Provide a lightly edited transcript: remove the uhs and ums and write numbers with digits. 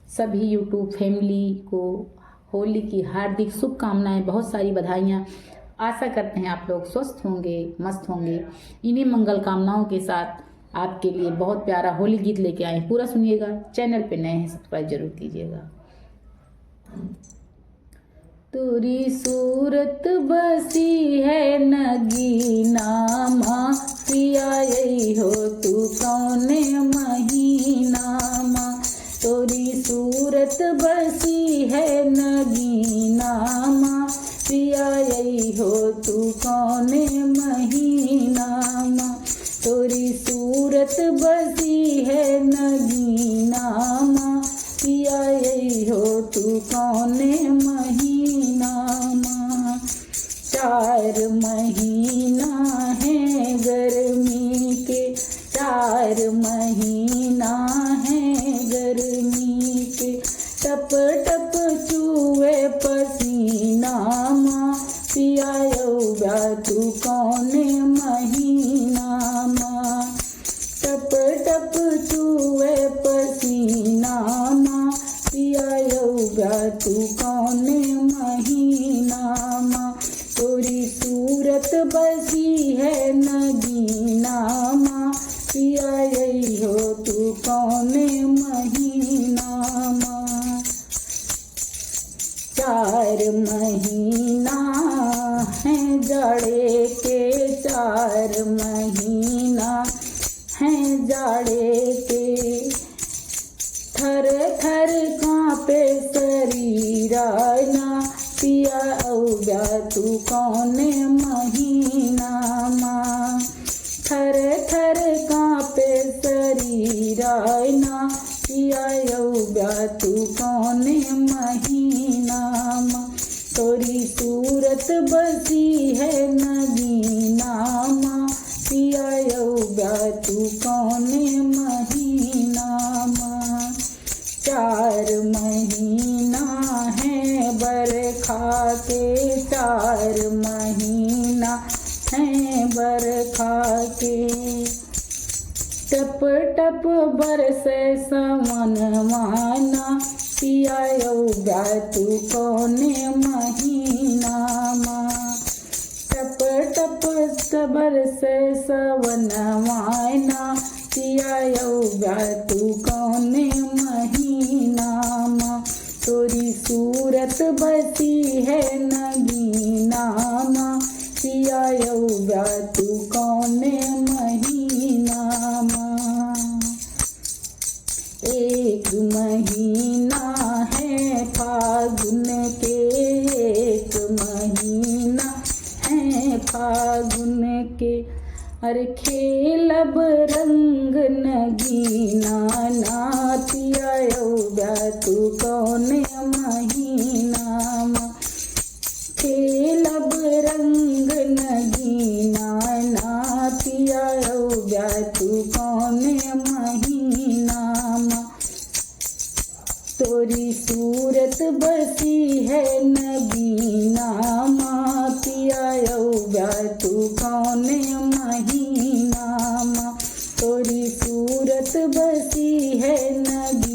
सभी YouTube family को होली की हार्दिक शुभकामनाएं, बहुत सारी बधाइयाँ। आशा करते हैं आप लोग स्वस्थ होंगे, मस्त होंगे। इन्हीं मंगल कामनाओं के साथ आपके लिए बहुत प्यारा होली गीत लेके आए, पूरा सुनिएगा। चैनल पे नए हैं सब्सक्राइब जरूर कीजिएगा। तोरी सूरत बसी है नगीना माँ, पिया यही हो तू कौने महीना माँ। तोरी सूरत बसी है नगीना माँ, पिया यही हो तू कौने महीना माँ। तोरी सूरत बसी है नगीना माँ, पिया यही हो तू कौने महीना माँ। 4 महीना है गर्मी के, 4 महीना है गर्मी के। टप टप चूहे पसीना माँ, पिया यौगा तू कौने महीना माँ। टप टप चूहे पसीना माँ, पिया यौगा तू कौने महीना माँ। तोरी सूरत बसी है नगीना माँ, पिया यही हो तू कौने महीना माँ। 4 महीना है जाड़े के, 4 महीना है जाड़े के। थर थर कांपे शरीरा ना, पिया औगा तू कौने महीना माँ। थर थर कांपे शरीरा ना, पिया औगा तू कौने महीना माँ। तोरी सूरत बसी है नगीना माँ, पिया यौगा तू कौने महीना माँ। 4 महीना है बरखा के, 4 महीना है बरखा के। टप टप बरसे सावन माना, पिया यौगा तू कौने महीना माँ। टप टप बरसे सावन माना, पिया यौगा तू कौने महीना माँ। तोरी सूरत बसी है नगीना माँ, पिया यौगा तू कौने महीना माँ। 1 महीना है फागुन के, 1 महीना है फागुन के। अरे खेलब रंग नगीना ना, पिया यौगा तू कौने महीना माँ। खेलब रंग नगीना ना, पिया यौगा तू कौने महीना माँ। तोरी सूरत बसी है नगीना माँ, पिया यौगा तू कौने महीना माँ। तोरी सूरत बसी है नगीना